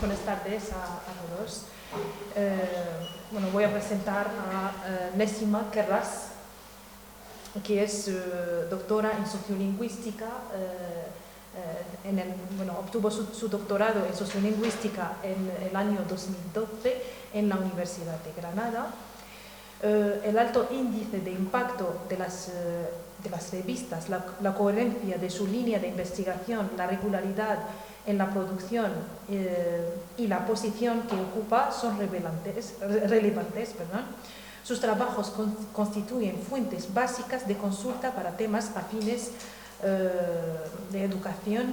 buenas tardes a todos. Bueno, voy a presentar a Nessima Kerras, que es doctora en sociolingüística. Obtuvo su doctorado en sociolingüística en el año 2012 en la Universidad de Granada. El alto índice de impacto de las revistas, la coherencia de su línea de investigación, la regularidad en la producción y la posición que ocupa son relevantes. Sus trabajos constituyen fuentes básicas de consulta para temas afines de educación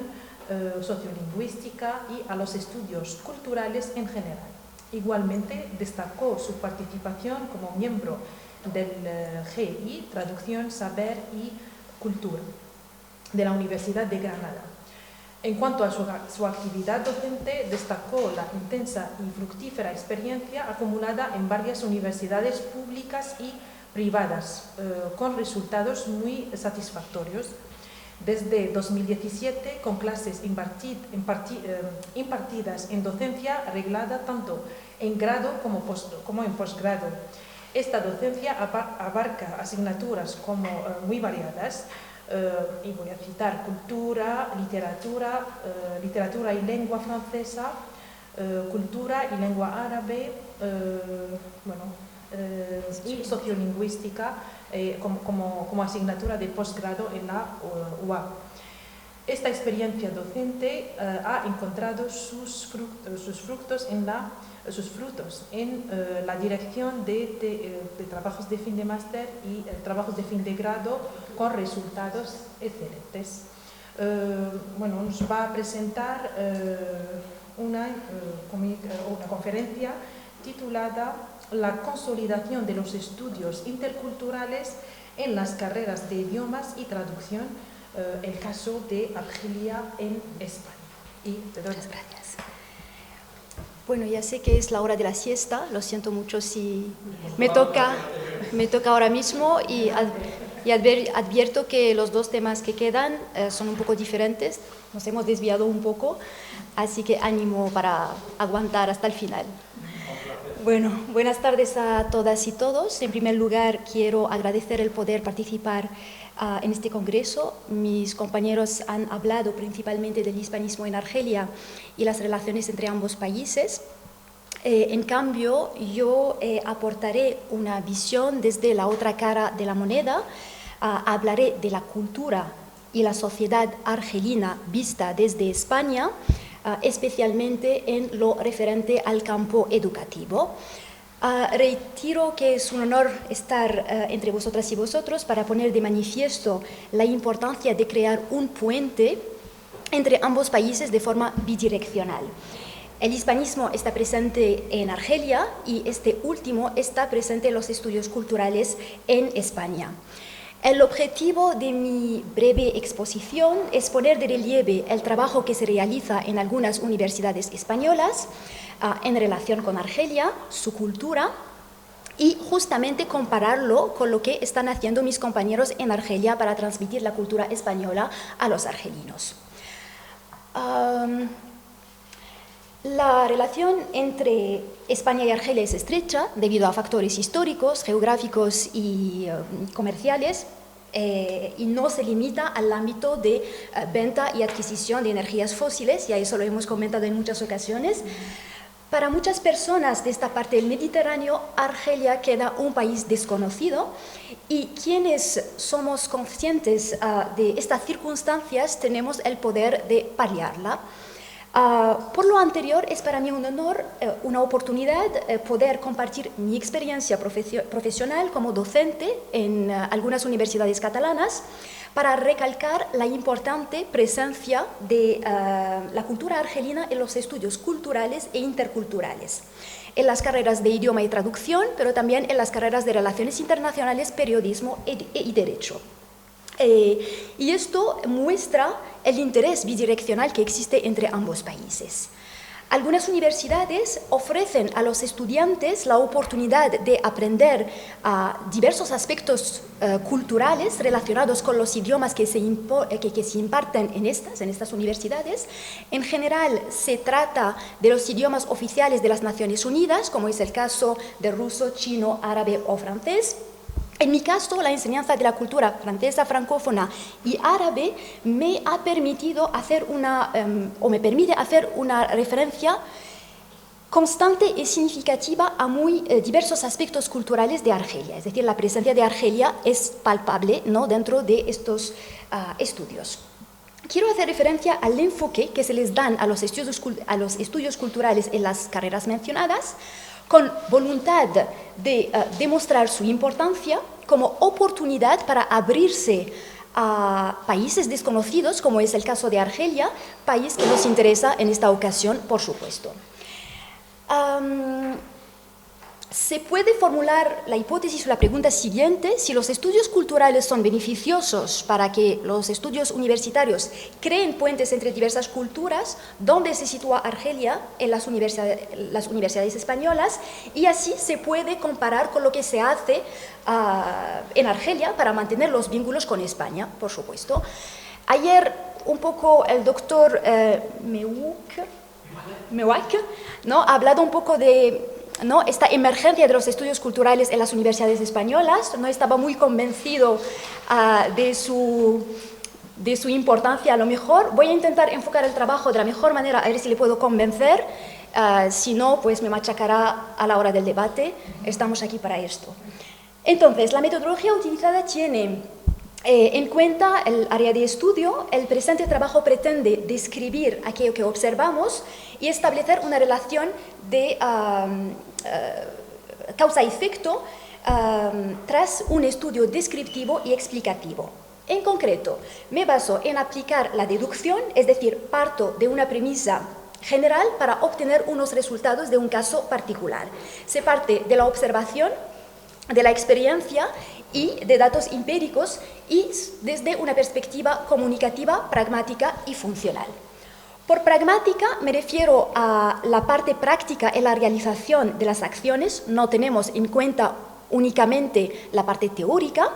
sociolingüística y a los estudios culturales en general. Igualmente destacó su participación como miembro del GI, Traducción, Saber y Cultura, de la Universidad de Granada. En cuanto a su actividad docente, destacó la intensa y fructífera experiencia acumulada en varias universidades públicas y privadas, con resultados muy satisfactorios. Desde 2017, con clases impartidas en docencia reglada tanto en grado como en posgrado. Esta docencia abarca asignaturas muy variadas, y voy a citar cultura, literatura y lengua francesa, cultura y lengua árabe, y sociolingüística como asignatura de posgrado en la UAB. Esta experiencia docente ha encontrado sus frutos en la dirección de trabajos de fin de máster y trabajos de fin de grado con resultados excelentes. Nos va a presentar una conferencia titulada La consolidación de los estudios interculturales en las carreras de idiomas y traducción, el caso de Argelia en España. Y te doy las gracias. Bueno, ya sé que es la hora de la siesta, lo siento mucho si me toca ahora mismo y advierto que los dos temas que quedan son un poco diferentes, nos hemos desviado un poco, así que ánimo para aguantar hasta el final. Bueno, buenas tardes a todas y todos. En primer lugar, quiero agradecer el poder participar en este congreso. Mis compañeros han hablado principalmente del hispanismo en Argelia y las relaciones entre ambos países. En cambio, yo aportaré una visión desde la otra cara de la moneda. Hablaré de la cultura y la sociedad argelina vista desde España, especialmente en lo referente al campo educativo. Reitero que es un honor estar entre vosotras y vosotros para poner de manifiesto la importancia de crear un puente entre ambos países de forma bidireccional. El hispanismo está presente en Argelia y este último está presente en los estudios culturales en España. El objetivo de mi breve exposición es poner de relieve el trabajo que se realiza en algunas universidades españolas en relación con Argelia, su cultura, y justamente compararlo con lo que están haciendo mis compañeros en Argelia para transmitir la cultura española a los argelinos. La relación entre España y Argelia es estrecha debido a factores históricos, geográficos y comerciales, y no se limita al ámbito de venta y adquisición de energías fósiles, y eso lo hemos comentado en muchas ocasiones. Para muchas personas de esta parte del Mediterráneo, Argelia queda un país desconocido, y quienes somos conscientes de estas circunstancias tenemos el poder de paliarla. Por lo anterior, es para mí un honor, una oportunidad poder compartir mi experiencia profesional como docente en algunas universidades catalanas para recalcar la importante presencia de la cultura argelina en los estudios culturales e interculturales, en las carreras de idioma y traducción, pero también en las carreras de relaciones internacionales, periodismo y derecho. Y esto muestra el interés bidireccional que existe entre ambos países. Algunas universidades ofrecen a los estudiantes la oportunidad de aprender diversos aspectos culturales relacionados con los idiomas que se imparten en estas universidades. En general, se trata de los idiomas oficiales de las Naciones Unidas, como es el caso de ruso, chino, árabe o francés. En mi caso, la enseñanza de la cultura francesa, francófona y árabe me ha permitido hacer me permite hacer una referencia constante y significativa a muy diversos aspectos culturales de Argelia. Es decir, la presencia de Argelia es palpable, ¿no?, dentro de estos estudios. Quiero hacer referencia al enfoque que se les dan a los estudios culturales en las carreras mencionadas, con voluntad de demostrar su importancia como oportunidad para abrirse a países desconocidos, como es el caso de Argelia, país que nos interesa en esta ocasión, por supuesto. Se puede formular la hipótesis o la pregunta siguiente: si los estudios culturales son beneficiosos para que los estudios universitarios creen puentes entre diversas culturas, ¿dónde se sitúa Argelia en las universidades españolas? Y así se puede comparar con lo que se hace en Argelia para mantener los vínculos con España, por supuesto. Ayer un poco el doctor Mewak, ¿no?, ha hablado un poco de esta emergencia de los estudios culturales en las universidades españolas. No estaba muy convencido de su importancia. A lo mejor voy a intentar enfocar el trabajo de la mejor manera, a ver si le puedo convencer. Si no, pues me machacará a la hora del debate. Estamos aquí para esto. Entonces, la metodología utilizada tiene en cuenta el área de estudio. El presente trabajo pretende describir aquello que observamos y establecer una relación de causa-efecto tras un estudio descriptivo y explicativo. En concreto, me baso en aplicar la deducción, es decir, parto de una premisa general para obtener unos resultados de un caso particular. Se parte de la observación, de la experiencia y de datos empíricos, y desde una perspectiva comunicativa, pragmática y funcional. Por pragmática me refiero a la parte práctica en la realización de las acciones. No tenemos en cuenta únicamente la parte teórica.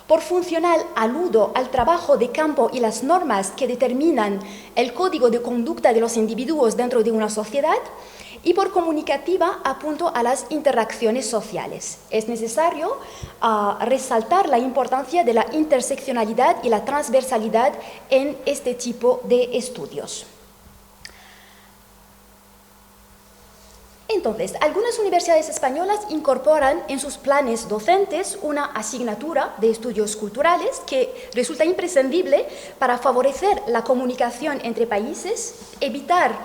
Por funcional aludo al trabajo de campo y las normas que determinan el código de conducta de los individuos dentro de una sociedad. Y por comunicativa apunto a las interacciones sociales. Es necesario resaltar la importancia de la interseccionalidad y la transversalidad en este tipo de estudios. Entonces, algunas universidades españolas incorporan en sus planes docentes una asignatura de estudios culturales que resulta imprescindible para favorecer la comunicación entre países, evitar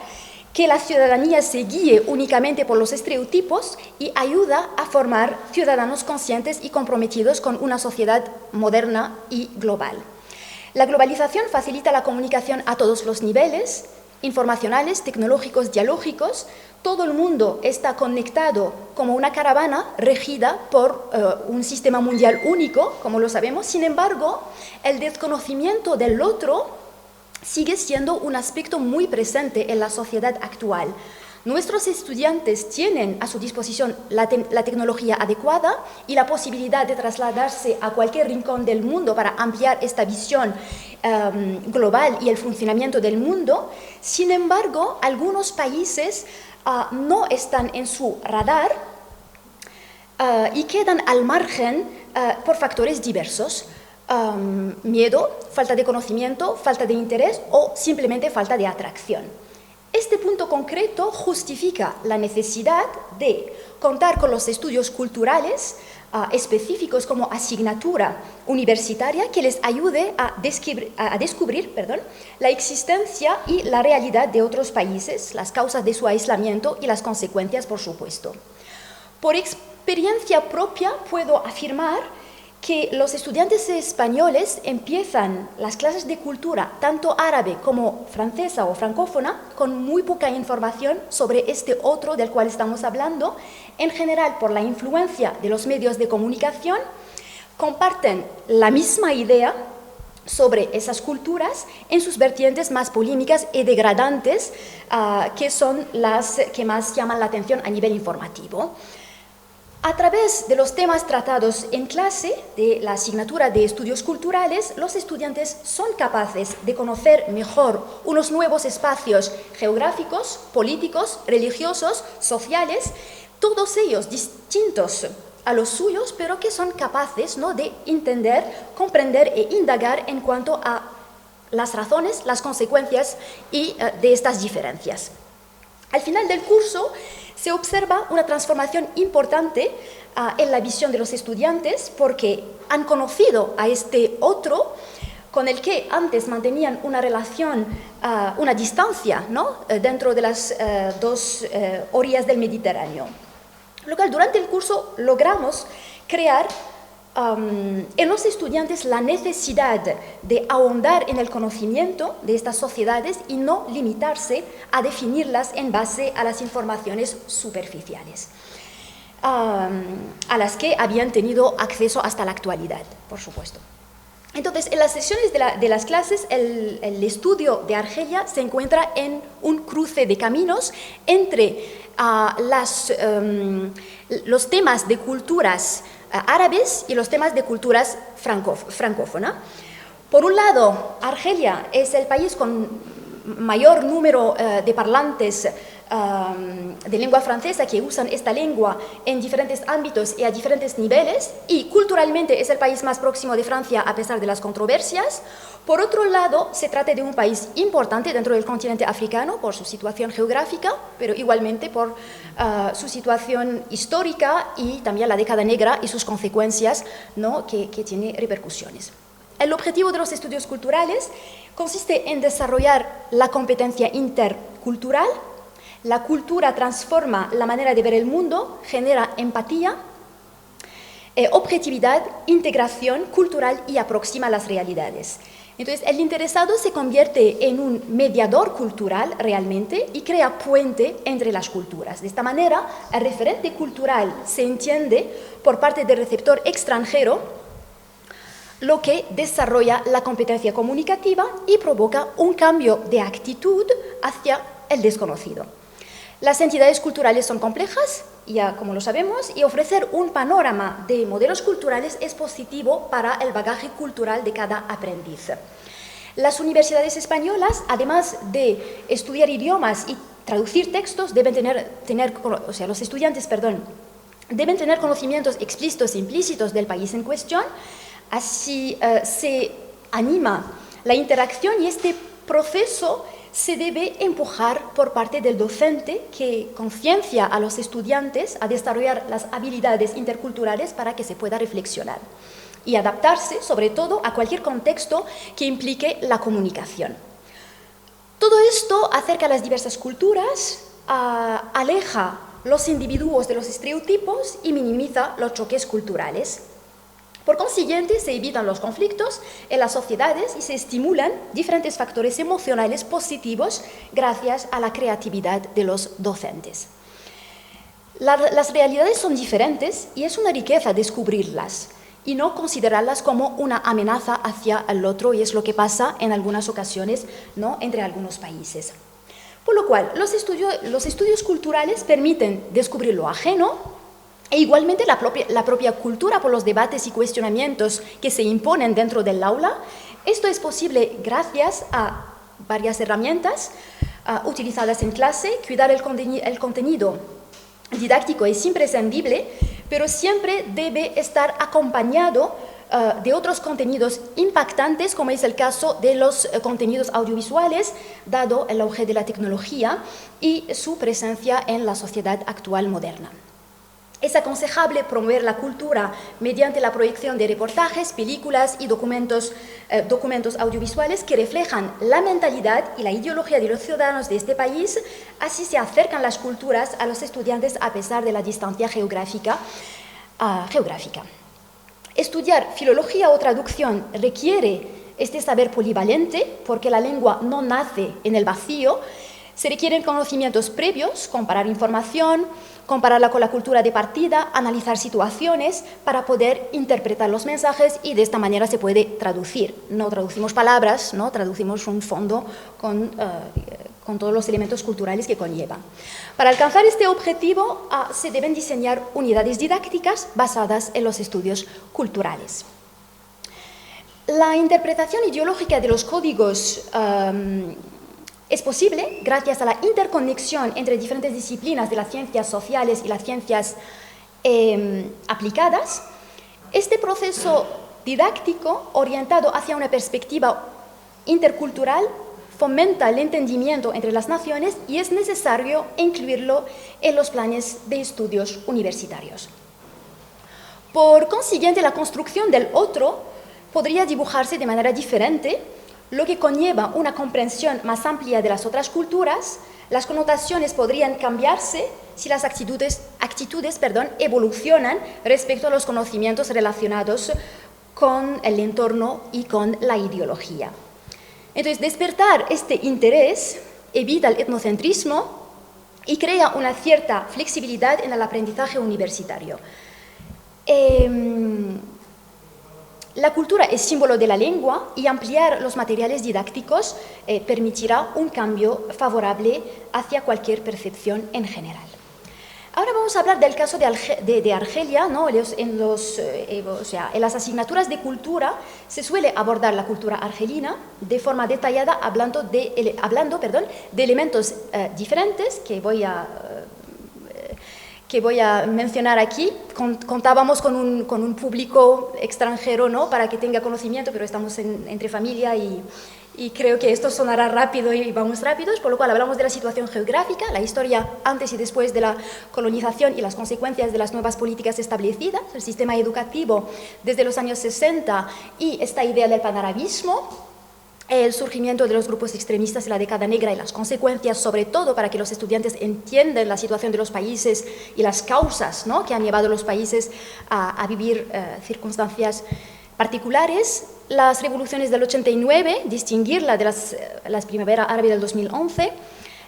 que la ciudadanía se guíe únicamente por los estereotipos y ayuda a formar ciudadanos conscientes y comprometidos con una sociedad moderna y global. La globalización facilita la comunicación a todos los niveles, informacionales, tecnológicos, dialógicos. Todo el mundo está conectado como una caravana regida por un sistema mundial único, como lo sabemos. Sin embargo, el desconocimiento del otro sigue siendo un aspecto muy presente en la sociedad actual. Nuestros estudiantes tienen a su disposición la tecnología adecuada y la posibilidad de trasladarse a cualquier rincón del mundo para ampliar esta visión global y el funcionamiento del mundo. Sin embargo, algunos países no están en su radar y quedan al margen por factores diversos. Miedo, falta de conocimiento, falta de interés o simplemente falta de atracción. Este punto concreto justifica la necesidad de contar con los estudios culturales específicos como asignatura universitaria que les ayude a descubrir la existencia y la realidad de otros países, las causas de su aislamiento y las consecuencias, por supuesto. Por experiencia propia puedo afirmar que los estudiantes españoles empiezan las clases de cultura, tanto árabe como francesa o francófona, con muy poca información sobre este otro del cual estamos hablando. En general, por la influencia de los medios de comunicación, comparten la misma idea, sobre esas culturas en sus vertientes más polémicas y degradantes, que son las que más llaman la atención a nivel informativo. A través de los temas tratados en clase de la asignatura de estudios culturales, los estudiantes son capaces de conocer mejor unos nuevos espacios geográficos, políticos, religiosos, sociales, todos ellos distintos a los suyos, pero que son capaces, ¿no?, de entender, comprender e indagar en cuanto a las razones, las consecuencias de estas diferencias. Al final del curso se observa una transformación importante en la visión de los estudiantes, porque han conocido a este otro con el que antes mantenían una relación, una distancia, ¿no?, dentro de las dos orillas del Mediterráneo. Lo cual, durante el curso logramos crear en los estudiantes la necesidad de ahondar en el conocimiento de estas sociedades y no limitarse a definirlas en base a las informaciones superficiales, a las que habían tenido acceso hasta la actualidad, por supuesto. Entonces, en las sesiones de las clases, el estudio de Argelia se encuentra en un cruce de caminos entre los temas de culturas árabes y los temas de culturas francófonas. Por un lado, Argelia es el país con mayor número de parlantes de lengua francesa que usan esta lengua en diferentes ámbitos y a diferentes niveles, y culturalmente es el país más próximo de Francia a pesar de las controversias. Por otro lado, se trata de un país importante dentro del continente africano por su situación geográfica, pero igualmente por su situación histórica y también la década negra y sus consecuencias, ¿no?, que tiene repercusiones. El objetivo de los estudios culturales consiste en desarrollar la competencia intercultural. La cultura transforma la manera de ver el mundo, genera empatía, objetividad, integración cultural y aproxima las realidades. Entonces, el interesado se convierte en un mediador cultural realmente y crea puente entre las culturas. De esta manera, el referente cultural se entiende por parte del receptor extranjero, lo que desarrolla la competencia comunicativa y provoca un cambio de actitud hacia el desconocido. Las entidades culturales son complejas, ya como lo sabemos, y ofrecer un panorama de modelos culturales es positivo para el bagaje cultural de cada aprendiz. Las universidades españolas, además de estudiar idiomas y traducir textos, los estudiantes deben tener conocimientos explícitos e implícitos del país en cuestión. Así se anima la interacción y este proceso se debe empujar por parte del docente, que conciencia a los estudiantes a desarrollar las habilidades interculturales para que se pueda reflexionar y adaptarse, sobre todo, a cualquier contexto que implique la comunicación. Todo esto acerca a las diversas culturas, aleja los individuos de los estereotipos y minimiza los choques culturales. Por consiguiente, se evitan los conflictos en las sociedades y se estimulan diferentes factores emocionales positivos gracias a la creatividad de los docentes. Las realidades son diferentes y es una riqueza descubrirlas y no considerarlas como una amenaza hacia el otro, y es lo que pasa en algunas ocasiones, ¿no?, entre algunos países. Por lo cual, los estudios culturales permiten descubrir lo ajeno, e igualmente la propia cultura por los debates y cuestionamientos que se imponen dentro del aula. Esto es posible gracias a varias herramientas utilizadas en clase. Cuidar el contenido didáctico es imprescindible, pero siempre debe estar acompañado de otros contenidos impactantes, como es el caso de los contenidos audiovisuales, dado el auge de la tecnología y su presencia en la sociedad actual moderna. Es aconsejable promover la cultura mediante la proyección de reportajes, películas y documentos audiovisuales que reflejan la mentalidad y la ideología de los ciudadanos de este país. Así se acercan las culturas a los estudiantes a pesar de la distancia geográfica. Estudiar filología o traducción requiere este saber polivalente, porque la lengua no nace en el vacío, Se requieren conocimientos previos, comparar información, compararla con la cultura de partida, analizar situaciones para poder interpretar los mensajes y de esta manera se puede traducir. No traducimos palabras, ¿no? Traducimos un fondo con todos los elementos culturales que conlleva. Para alcanzar este objetivo se deben diseñar unidades didácticas basadas en los estudios culturales. La interpretación ideológica de los códigos es posible gracias a la interconexión entre diferentes disciplinas de las ciencias sociales y las ciencias aplicadas. Este proceso didáctico orientado hacia una perspectiva intercultural fomenta el entendimiento entre las naciones y es necesario incluirlo en los planes de estudios universitarios. Por consiguiente, la construcción del otro podría dibujarse de manera diferente, lo que conlleva una comprensión más amplia de las otras culturas. Las connotaciones podrían cambiarse si las actitudes evolucionan respecto a los conocimientos relacionados con el entorno y con la ideología. Entonces, despertar este interés evita el etnocentrismo y crea una cierta flexibilidad en el aprendizaje universitario. La cultura es símbolo de la lengua y ampliar los materiales didácticos permitirá un cambio favorable hacia cualquier percepción en general. Ahora vamos a hablar del caso de Argelia, ¿no? En las asignaturas de cultura se suele abordar la cultura argelina de forma detallada, hablando de elementos diferentes que voy a mencionar aquí. Contábamos con un público extranjero, ¿no? Para que tenga conocimiento, pero estamos entre familia y creo que esto sonará rápido y vamos rápidos, por lo cual hablamos de la situación geográfica, la historia antes y después de la colonización y las consecuencias de las nuevas políticas establecidas, el sistema educativo desde los años 60 y esta idea del panarabismo, el surgimiento de los grupos extremistas en la década negra y las consecuencias, sobre todo para que los estudiantes entiendan la situación de los países y las causas, ¿no? Que han llevado a los países a vivir circunstancias particulares. Las revoluciones del 89, distinguirla de las primavera árabe del 2011,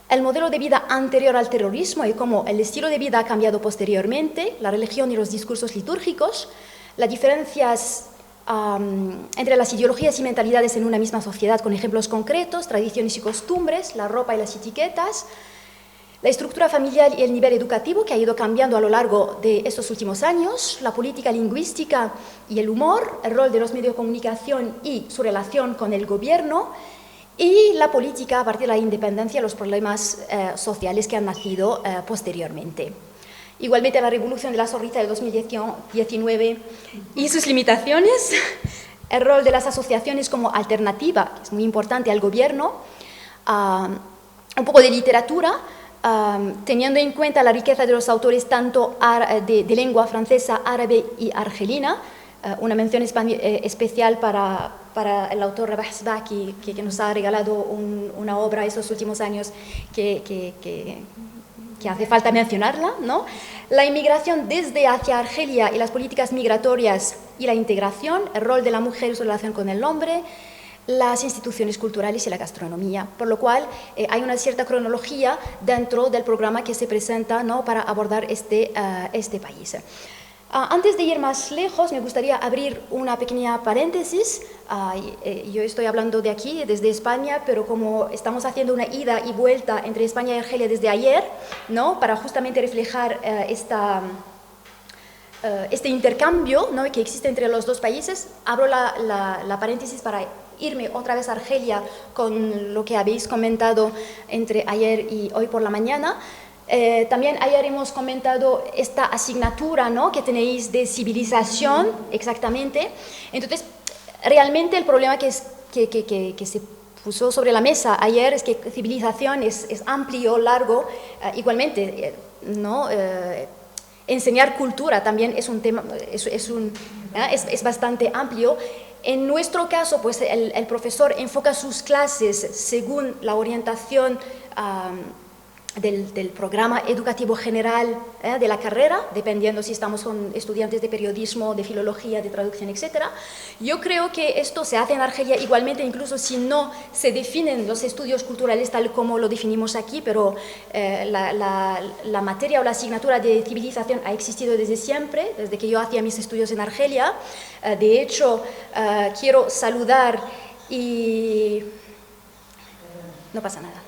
el modelo de vida anterior al terrorismo y cómo el estilo de vida ha cambiado posteriormente, la religión y los discursos litúrgicos, las diferencias entre las ideologías y mentalidades en una misma sociedad con ejemplos concretos, tradiciones y costumbres, la ropa y las etiquetas, la estructura familiar y el nivel educativo que ha ido cambiando a lo largo de estos últimos años, la política lingüística y el humor, el rol de los medios de comunicación y su relación con el gobierno, y la política a partir de la independencia, los problemas sociales que han nacido posteriormente. Igualmente, la revolución de la zorrita del 2019 y sus limitaciones, el rol de las asociaciones como alternativa, que es muy importante al gobierno, un poco de literatura, teniendo en cuenta la riqueza de los autores tanto de lengua francesa, árabe y argelina, una mención especial para el autor Rabah Sbaki, que nos ha regalado una obra estos últimos años que hace falta mencionarla, ¿no? La inmigración desde hacia Argelia y las políticas migratorias y la integración, el rol de la mujer y su relación con el hombre, las instituciones culturales y la gastronomía, por lo cual hay una cierta cronología dentro del programa que se presenta, ¿no? Para abordar este país. Antes de ir más lejos, me gustaría abrir una pequeña paréntesis. Yo estoy hablando de aquí, desde España, pero como estamos haciendo una ida y vuelta entre España y Argelia desde ayer, ¿no? Para justamente reflejar este intercambio, ¿no? Que existe entre los dos países, abro la paréntesis para irme otra vez a Argelia con lo que habéis comentado entre ayer y hoy por la mañana. También ayer hemos comentado esta asignatura, ¿no? Que tenéis de civilización, exactamente. Entonces, realmente el problema que se puso sobre la mesa ayer es que civilización es amplio, largo, igualmente, ¿no? Enseñar cultura también es un tema, es bastante amplio. En nuestro caso, pues el profesor enfoca sus clases según la orientación del programa educativo general de la carrera, dependiendo si estamos con estudiantes de periodismo, de filología, de traducción, etc. Yo creo que esto se hace en Argelia igualmente, incluso si no se definen los estudios culturales tal como lo definimos aquí, pero la materia o la asignatura de civilización ha existido desde siempre, desde que yo hacía mis estudios en Argelia. De hecho, quiero saludar y... no pasa nada.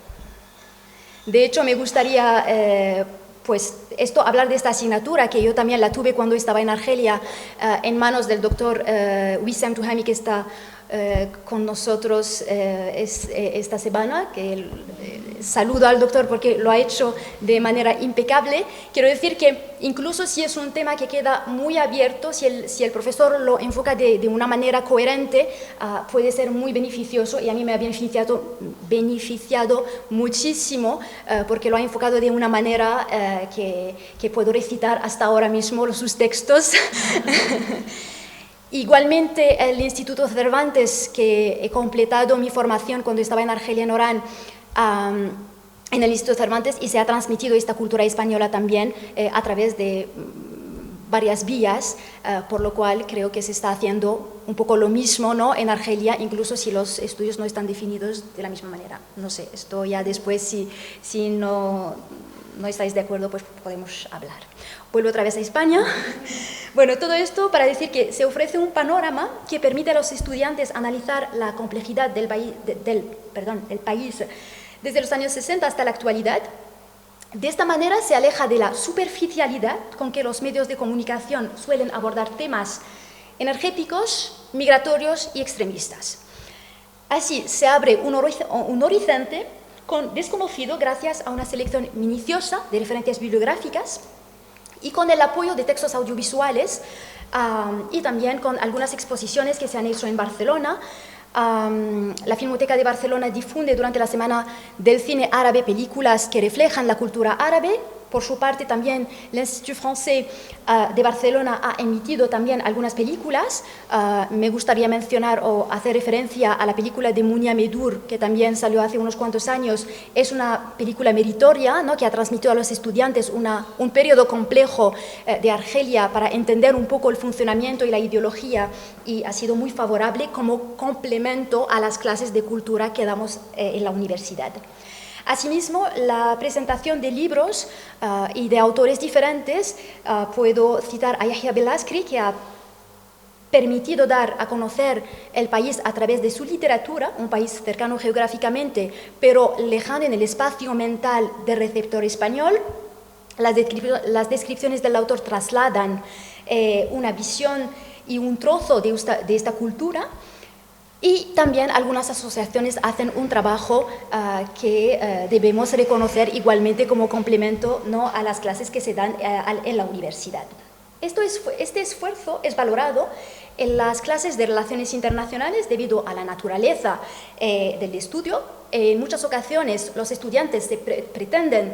De hecho, me gustaría pues hablar de esta asignatura, que yo también la tuve cuando estaba en Argelia, en manos del doctor Wissam Touhami, que está con nosotros esta semana, que saludo al doctor porque lo ha hecho de manera impecable. Quiero decir que incluso si es un tema que queda muy abierto, si el profesor lo enfoca de una manera coherente, puede ser muy beneficioso, y a mí me ha beneficiado muchísimo porque lo ha enfocado de una manera que puedo recitar hasta ahora mismo sus textos. Igualmente, el Instituto Cervantes, que he completado mi formación cuando estaba en Argelia, en Orán, en el Instituto Cervantes, y se ha transmitido esta cultura española también a través de varias vías, por lo cual creo que se está haciendo un poco lo mismo, ¿no?, en Argelia, incluso si los estudios no están definidos de la misma manera. No sé, esto ya después, si no estáis de acuerdo, pues podemos hablar. Vuelvo otra vez a España. Bueno, todo esto para decir que se ofrece un panorama que permite a los estudiantes analizar la complejidad del país desde los años 60 hasta la actualidad. De esta manera se aleja de la superficialidad con que los medios de comunicación suelen abordar temas energéticos, migratorios y extremistas. Así se abre un horizonte desconocido gracias a una selección minuciosa de referencias bibliográficas y con el apoyo de textos audiovisuales y también con algunas exposiciones que se han hecho en Barcelona. La Filmoteca de Barcelona difunde durante la Semana del Cine Árabe películas que reflejan la cultura árabe. Por su parte, también el Institut Français de Barcelona ha emitido también algunas películas. Me gustaría mencionar o hacer referencia a la película de Mounia Medour, que también salió hace unos cuantos años. Es una película meritoria, ¿no?, que ha transmitido a los estudiantes un periodo complejo de Argelia para entender un poco el funcionamiento y la ideología, y ha sido muy favorable como complemento a las clases de cultura que damos en la universidad. Asimismo, la presentación de libros y de autores diferentes, puedo citar a Yahya Belaskri, que ha permitido dar a conocer el país a través de su literatura, un país cercano geográficamente, pero lejano en el espacio mental del receptor español. Las descripciones del autor trasladan una visión y un trozo de esta cultura. Y también algunas asociaciones hacen un trabajo que debemos reconocer igualmente como complemento, ¿no?, a las clases que se dan en la universidad. Este esfuerzo es valorado en las clases de Relaciones Internacionales debido a la naturaleza del estudio. En muchas ocasiones los estudiantes pretenden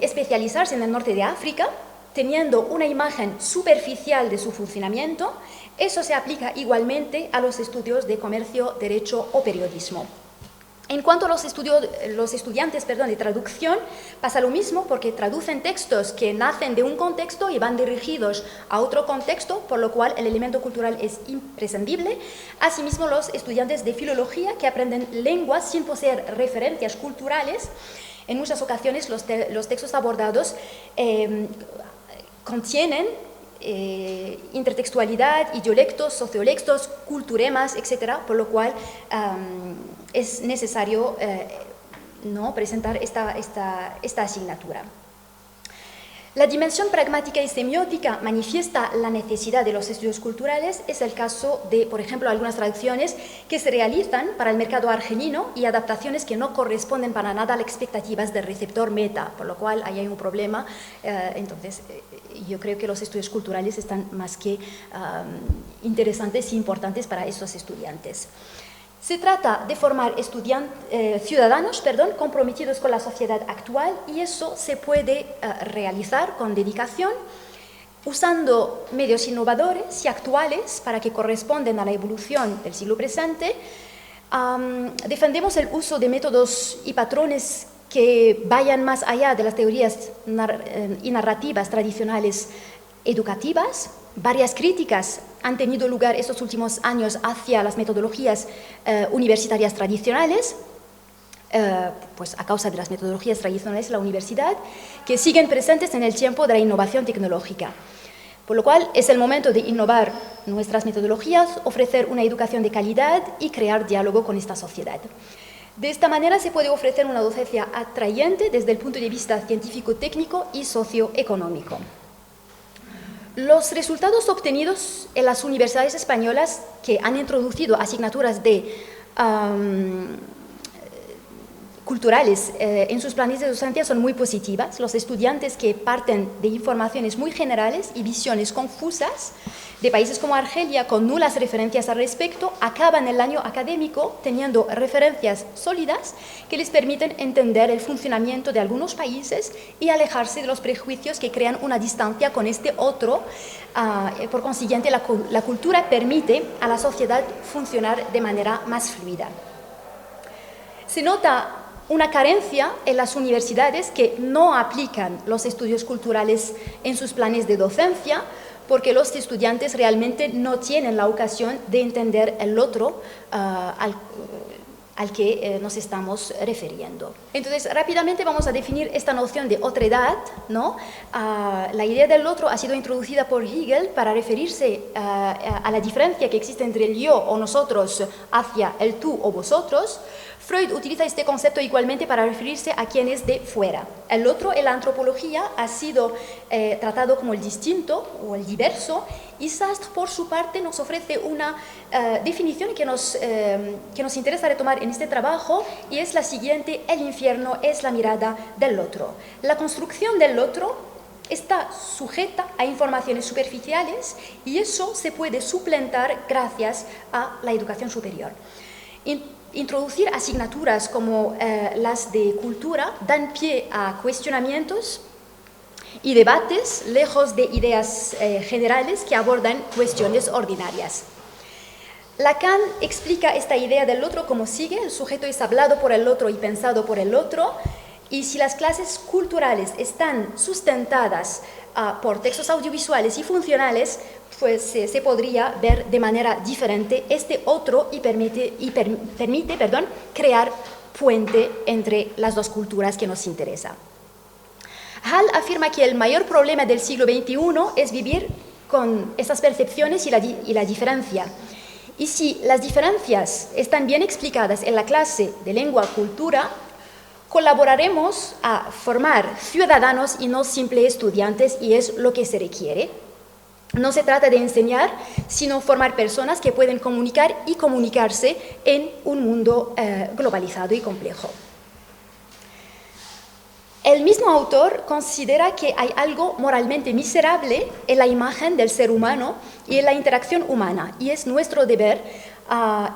especializarse en el norte de África, teniendo una imagen superficial de su funcionamiento. Eso se aplica igualmente a los estudios de comercio, derecho o periodismo. En cuanto a los estudiantes de traducción, pasa lo mismo, porque traducen textos que nacen de un contexto y van dirigidos a otro contexto, por lo cual el elemento cultural es imprescindible. Asimismo, los estudiantes de filología, que aprenden lenguas sin poseer referencias culturales, en muchas ocasiones los textos abordados contienen intertextualidad, idiolectos, sociolectos, culturemas, etc., por lo cual es necesario ¿no?, presentar esta asignatura. La dimensión pragmática y semiótica manifiesta la necesidad de los estudios culturales. Es el caso de, por ejemplo, algunas traducciones que se realizan para el mercado argelino y adaptaciones que no corresponden para nada a las expectativas del receptor meta, por lo cual ahí hay un problema. Entonces, yo creo que los estudios culturales están más que interesantes e importantes para estos estudiantes. Se trata de formar ciudadanos comprometidos con la sociedad actual, y eso se puede realizar con dedicación, usando medios innovadores y actuales para que correspondan a la evolución del siglo presente. Defendemos el uso de métodos y patrones que vayan más allá de las teorías y narrativas tradicionales educativas. Varias críticas han tenido lugar estos últimos años hacia las metodologías universitarias tradicionales, pues a causa de las metodologías tradicionales de la universidad, que siguen presentes en el tiempo de la innovación tecnológica. Por lo cual es el momento de innovar nuestras metodologías, ofrecer una educación de calidad y crear diálogo con esta sociedad. De esta manera se puede ofrecer una docencia atrayente desde el punto de vista científico-técnico y socioeconómico. Los resultados obtenidos en las universidades españolas que han introducido asignaturas culturales en sus planes de docencia son muy positivas. Los estudiantes que parten de informaciones muy generales y visiones confusas de países como Argelia, con nulas referencias al respecto, acaban el año académico teniendo referencias sólidas que les permiten entender el funcionamiento de algunos países y alejarse de los prejuicios que crean una distancia con este otro. Por consiguiente, la cultura permite a la sociedad funcionar de manera más fluida. Se nota una carencia en las universidades que no aplican los estudios culturales en sus planes de docencia, porque los estudiantes realmente no tienen la ocasión de entender el otro al que nos estamos refiriendo. Entonces, rápidamente vamos a definir esta noción de otredad, ¿no? La idea del otro ha sido introducida por Hegel para referirse a la diferencia que existe entre el yo o nosotros hacia el tú o vosotros. Freud utiliza este concepto igualmente para referirse a quien es de fuera. El otro en la antropología ha sido tratado como el distinto o el diverso, y Sastre, por su parte, nos ofrece una definición que nos interesa retomar en este trabajo, y es la siguiente: el infierno es la mirada del otro. La construcción del otro está sujeta a informaciones superficiales, y eso se puede suplantar gracias a la educación superior. Introducir asignaturas como las de cultura dan pie a cuestionamientos y debates lejos de ideas generales que abordan cuestiones ordinarias. Lacan explica esta idea del otro como sigue: el sujeto es hablado por el otro y pensado por el otro, y si las clases culturales están sustentadas por textos audiovisuales y funcionales, pues se podría ver de manera diferente este otro y permite crear puente entre las dos culturas que nos interesa. Hall afirma que el mayor problema del siglo XXI es vivir con estas percepciones y la diferencia. Y si las diferencias están bien explicadas en la clase de lengua-cultura, colaboraremos a formar ciudadanos y no simples estudiantes, y es lo que se requiere. No se trata de enseñar, sino formar personas que pueden comunicar y comunicarse en un mundo globalizado y complejo. El mismo autor considera que hay algo moralmente miserable en la imagen del ser humano y en la interacción humana, y es nuestro deber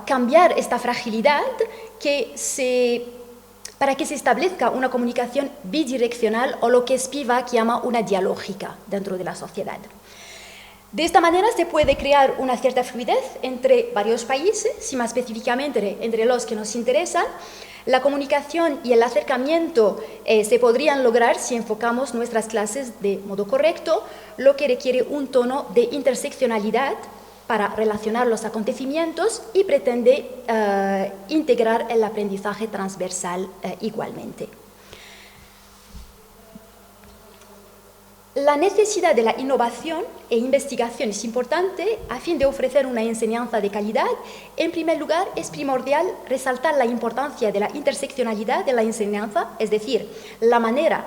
cambiar esta fragilidad para que se establezca una comunicación bidireccional, o lo que Spivak llama una dialógica dentro de la sociedad. De esta manera se puede crear una cierta fluidez entre varios países, y más específicamente entre los que nos interesan. La comunicación y el acercamiento se podrían lograr si enfocamos nuestras clases de modo correcto, lo que requiere un tono de interseccionalidad para relacionar los acontecimientos y pretende integrar el aprendizaje transversal igualmente. La necesidad de la innovación e investigación es importante a fin de ofrecer una enseñanza de calidad. En primer lugar, es primordial resaltar la importancia de la interseccionalidad de la enseñanza, es decir, la manera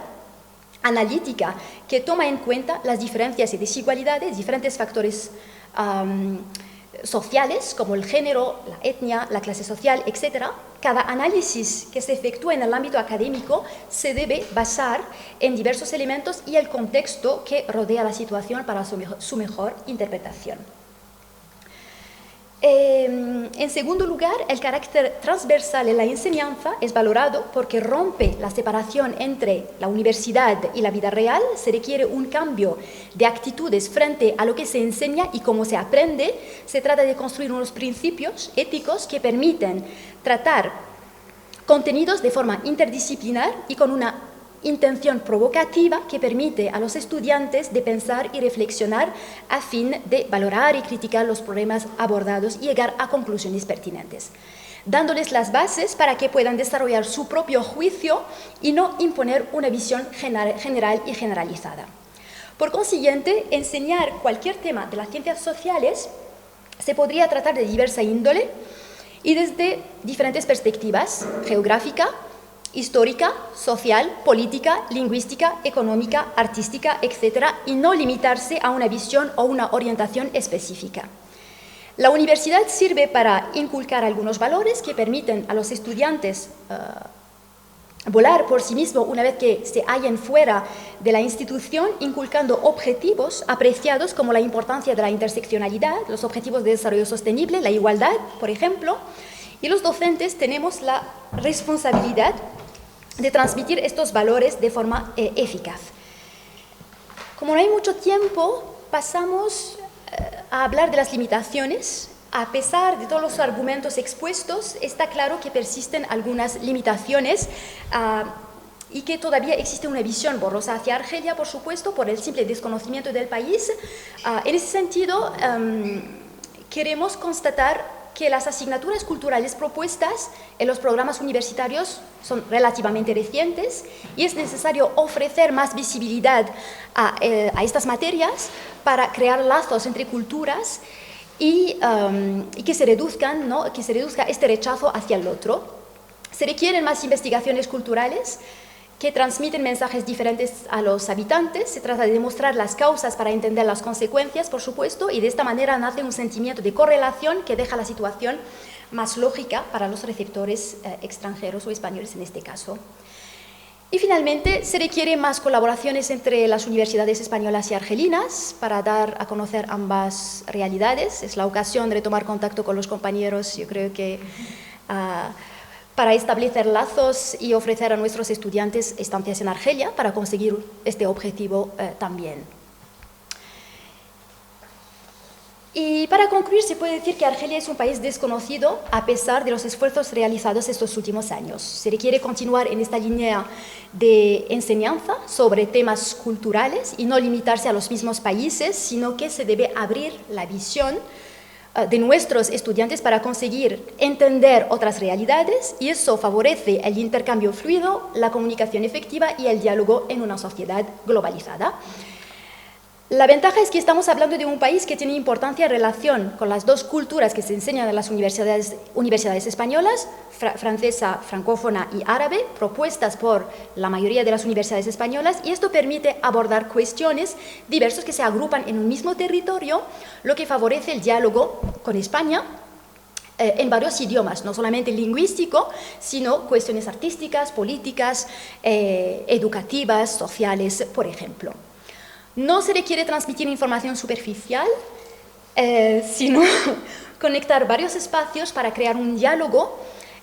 analítica que toma en cuenta las diferencias y desigualdades, diferentes factores sociales como el género, la etnia, la clase social, etc. Cada análisis que se efectúa en el ámbito académico se debe basar en diversos elementos y el contexto que rodea la situación para su mejor interpretación. En segundo lugar, el carácter transversal en la enseñanza es valorado porque rompe la separación entre la universidad y la vida real. Se requiere un cambio de actitudes frente a lo que se enseña y cómo se aprende. Se trata de construir unos principios éticos que permiten tratar contenidos de forma interdisciplinar y con una intención provocativa que permite a los estudiantes de pensar y reflexionar a fin de valorar y criticar los problemas abordados y llegar a conclusiones pertinentes, dándoles las bases para que puedan desarrollar su propio juicio y no imponer una visión general y generalizada. Por consiguiente, enseñar cualquier tema de las ciencias sociales se podría tratar de diversa índole y desde diferentes perspectivas: geográfica, histórica, social, política, lingüística, económica, artística, etc., y no limitarse a una visión o una orientación específica. La universidad sirve para inculcar algunos valores que permiten a los estudiantes volar por sí mismos una vez que se hallen fuera de la institución, inculcando objetivos apreciados como la importancia de la interseccionalidad, los objetivos de desarrollo sostenible, la igualdad, por ejemplo, y los docentes tenemos la responsabilidad de transmitir estos valores de forma eficaz. Como no hay mucho tiempo, pasamos a hablar de las limitaciones. A pesar de todos los argumentos expuestos, está claro que persisten algunas limitaciones y que todavía existe una visión borrosa hacia Argelia, por supuesto, por el simple desconocimiento del país. En ese sentido, queremos constatar que las asignaturas culturales propuestas en los programas universitarios son relativamente recientes y es necesario ofrecer más visibilidad a estas materias para crear lazos entre culturas y que se reduzca este rechazo hacia el otro. Se requieren más investigaciones culturales que transmiten mensajes diferentes a los habitantes. Se trata de demostrar las causas para entender las consecuencias, por supuesto, y de esta manera nace un sentimiento de correlación que deja la situación más lógica para los receptores extranjeros o españoles en este caso. Y finalmente, se requieren más colaboraciones entre las universidades españolas y argelinas para dar a conocer ambas realidades. Es la ocasión de retomar contacto con los compañeros, yo creo que para establecer lazos y ofrecer a nuestros estudiantes estancias en Argelia para conseguir este objetivo también. Y para concluir, se puede decir que Argelia es un país desconocido a pesar de los esfuerzos realizados estos últimos años. Se requiere continuar en esta línea de enseñanza sobre temas culturales y no limitarse a los mismos países, sino que se debe abrir la visión de nuestros estudiantes para conseguir entender otras realidades, y eso favorece el intercambio fluido, la comunicación efectiva y el diálogo en una sociedad globalizada. La ventaja es que estamos hablando de un país que tiene importancia en relación con las dos culturas que se enseñan en las universidades españolas, francesa, francófona y árabe, propuestas por la mayoría de las universidades españolas, y esto permite abordar cuestiones diversas que se agrupan en un mismo territorio, lo que favorece el diálogo con España en varios idiomas, no solamente lingüístico, sino cuestiones artísticas, políticas, educativas, sociales, por ejemplo. No se requiere transmitir información superficial, sino conectar varios espacios para crear un diálogo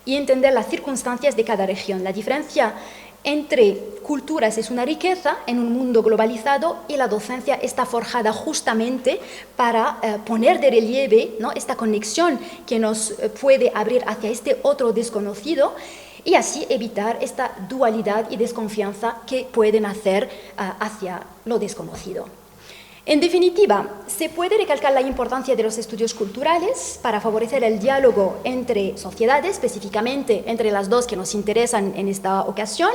y entender las circunstancias de cada región. La diferencia entre culturas es una riqueza en un mundo globalizado, y la docencia está forjada justamente para poner de relieve, ¿no?, esta conexión que nos puede abrir hacia este otro desconocido, y así evitar esta dualidad y desconfianza que pueden hacer hacia lo desconocido. En definitiva, se puede recalcar la importancia de los estudios culturales para favorecer el diálogo entre sociedades, específicamente entre las dos que nos interesan en esta ocasión,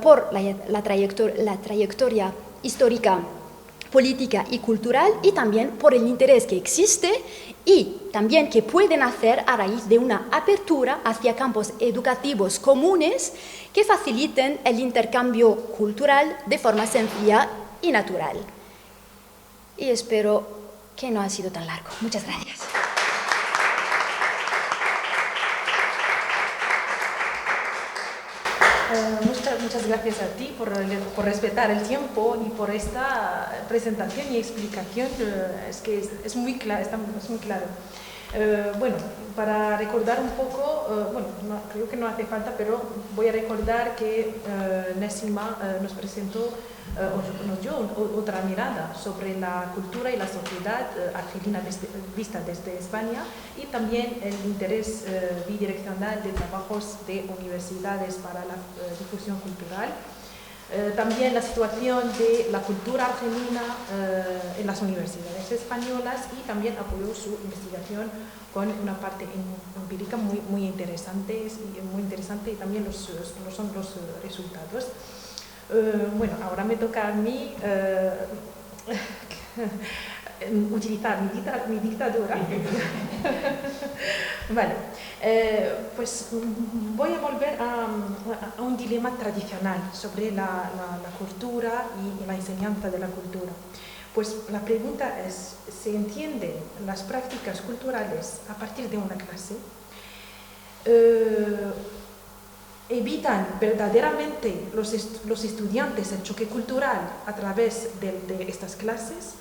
por la trayectoria histórica, política y cultural, y también por el interés que existe y también que pueden hacer a raíz de una apertura hacia campos educativos comunes que faciliten el intercambio cultural de forma sencilla y natural. Y espero que no ha sido tan largo. Muchas gracias. Muchas gracias a ti por respetar el tiempo y por esta presentación y explicación. Es que es muy claro, es muy claro. Bueno, para recordar un poco, bueno, creo que no hace falta, pero voy a recordar que Nessima nos presentó, nos dio otra mirada sobre la cultura y la sociedad argelina vista desde España, y también el interés bidireccional de trabajos de universidades para la difusión cultural. También la situación de la cultura argelina en las universidades españolas, y también apoyó su investigación con una parte empírica muy interesante, y también son los resultados. Bueno, ahora me toca a mí utilizar mi dictadura. Vale, pues voy a volver a un dilema tradicional sobre la cultura y la enseñanza de la cultura. Pues la pregunta es, ¿se entienden las prácticas culturales a partir de una clase? ¿Evitan verdaderamente los estudiantes el choque cultural a través de estas clases?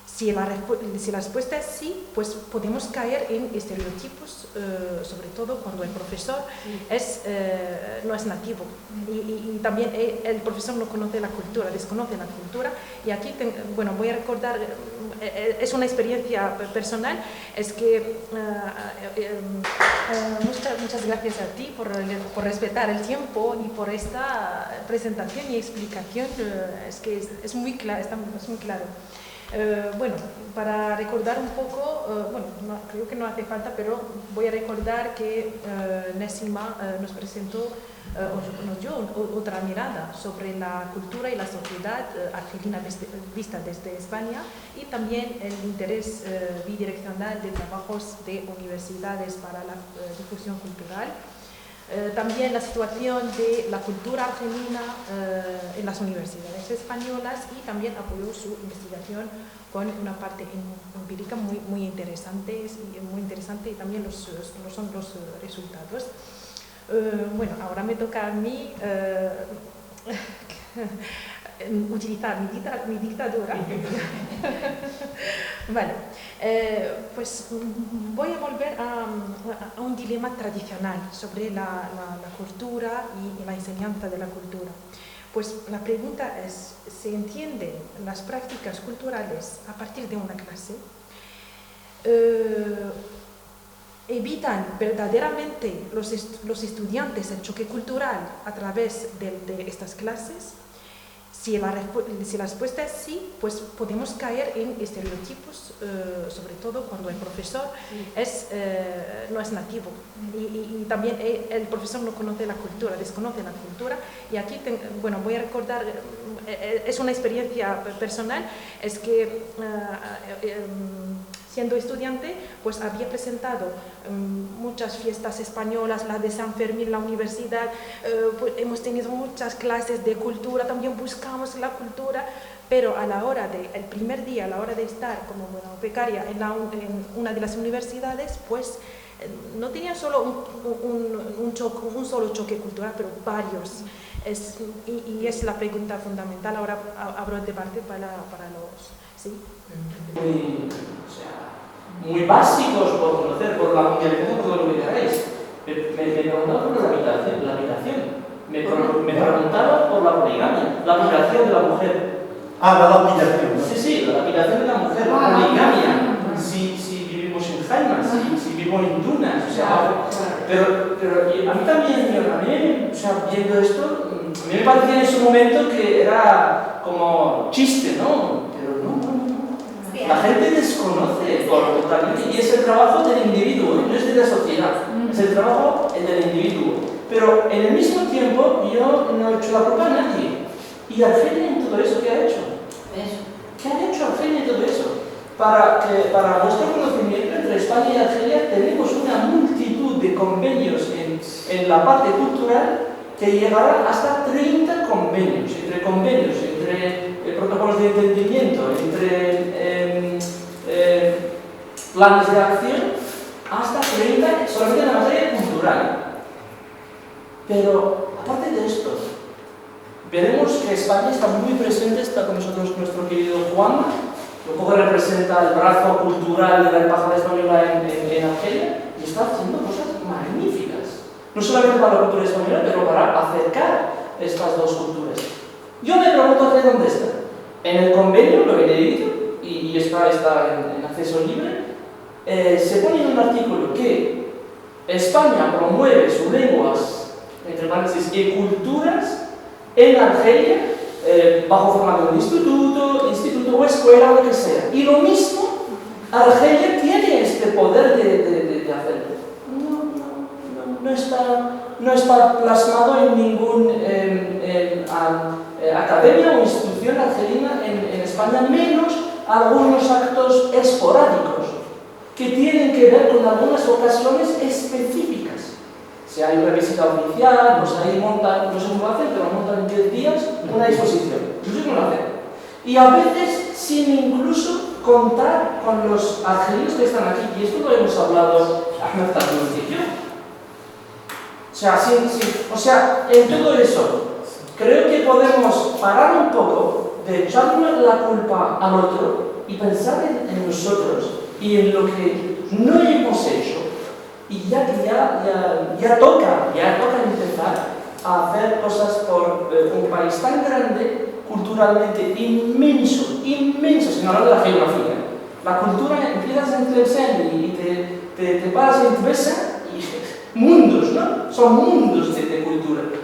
Si la respuesta es sí, pues podemos caer en estereotipos, sobre todo cuando el profesor no es nativo, y también el profesor no conoce la cultura, desconoce la cultura. Y aquí, bueno, voy a recordar, es una experiencia personal, es que muchas gracias a ti por respetar el tiempo y por esta presentación y explicación, es que es muy claro, es muy claro. Bueno, para recordar un poco, bueno, creo que no hace falta, pero voy a recordar que Nessima nos presentó, nos dio otra mirada sobre la cultura y la sociedad argelina vista desde España, y también el interés bidireccional de trabajos de universidades para la difusión cultural. También la situación de la cultura argelina en las universidades españolas, y también apoyó su investigación con una parte empírica muy interesante, y también son los resultados. Bueno, ahora me toca a mí utilizar mi dictadura. Vale, pues voy a volver a un dilema tradicional sobre la cultura y la enseñanza de la cultura. Pues la pregunta es, ¿se entienden las prácticas culturales a partir de una clase? ¿Evitan verdaderamente los estudiantes el choque cultural a través de estas clases? Si la respuesta es sí, pues podemos caer en estereotipos, sobre todo cuando el profesor no es nativo, y también el profesor no conoce la cultura, desconoce la cultura. Y aquí, bueno, voy a recordar, es una experiencia personal, es que siendo estudiante, pues había presentado muchas fiestas españolas, la de San Fermín en la universidad, pues hemos tenido muchas clases de cultura, también buscamos la cultura, pero el primer día, a la hora de estar como becaria en una de las universidades, pues no tenía solo un solo choque cultural, pero varios. Y es la pregunta fundamental. Ahora abro el debate para los... ¿sí? Muy básicos por conocer, por la mundialización, por lo que queráis. Me preguntaron por la habitación. Me preguntaron por la poligamia, la migración de la mujer. Ah, la lapidación. Sí, la lapidación de la mujer, la poligamia. Si vivimos en jaimas, si vivimos en dunas, o sea, pero a mí también, o sea, viendo esto, a mí me parecía en ese momento que era como chiste, ¿no? Pero no. La gente desconoce totalmente, y es el trabajo del individuo, no es de la sociedad, es el trabajo del individuo. Pero en el mismo tiempo yo no he hecho la culpa a nadie. ¿Y Argelia en todo eso qué ha hecho? ¿Qué ha hecho Argelia en todo eso? Para nuestro conocimiento, entre España y Argelia tenemos una multitud de convenios en la parte cultural que llegará hasta 30 convenios, entre protocolos de entendimiento, entre planes de acción, hasta 30 solamente en la materia cultural. Pero, aparte de esto, veremos que España está muy presente, está con nosotros nuestro querido Juan, que un poco representa el brazo cultural de la Embajada Española en Argelia, y está haciendo cosas magníficas. No solamente para la cultura española, pero para acercar estas dos culturas. Yo me pregunto ¿de dónde está? En el convenio, lo he leído, y está en acceso libre, se pone en un artículo que España promueve sus lenguas, entre paréntesis, y culturas en Argelia, bajo formato de un instituto o escuela, lo que sea. Y lo mismo, Argelia tiene este poder de hacerlo. No está plasmado en ninguna academia o institución argelina en España, menos algunos actos esporádicos que tienen que ver con algunas ocasiones específicas. Si hay una visita oficial, pues ahí montan, no sé cómo lo hacen, pero montan en 10 días una exposición. No sé cómo lo hacen. Y a veces sin incluso contar con los argelinos que están aquí, y esto lo hemos hablado hasta el principio. O sea, en todo eso, creo que podemos parar un poco de echarle la culpa al otro y pensar en nosotros y en lo que no hemos hecho, y ya toca empezar a hacer cosas por un país tan grande, culturalmente inmenso, sin hablar de la geografía. La cultura empiezas en Tlemcen y te paras en Tbilisi y mundos, ¿no? Son mundos de